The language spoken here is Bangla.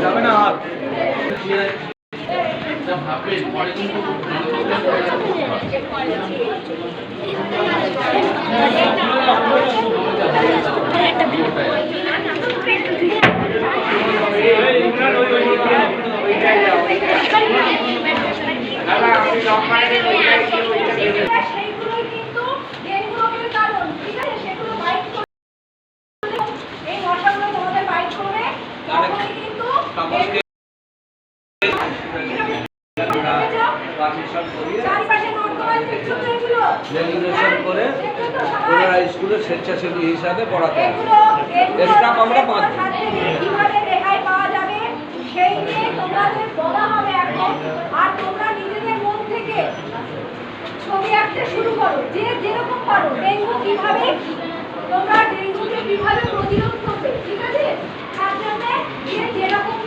যাবে না আর করে ওনারা স্কুলের স্বেচ্ছাসেবী হিসাবে পড়াতে স্টাফ আমরা 5 কিভাবে রেহাই পাওয়া যাবে সেই নিয়ে তোমাদের বলা হবে এখন। আর তোমরা নিজেদের মন থেকে ছবি আঁকতে শুরু করো, যে যেরকম পারো। ডেঙ্গু কিভাবে তোমরা ডেঙ্গুকে কিভাবে প্রতিরোধ করবে, ঠিক আছে? তার জন্য যে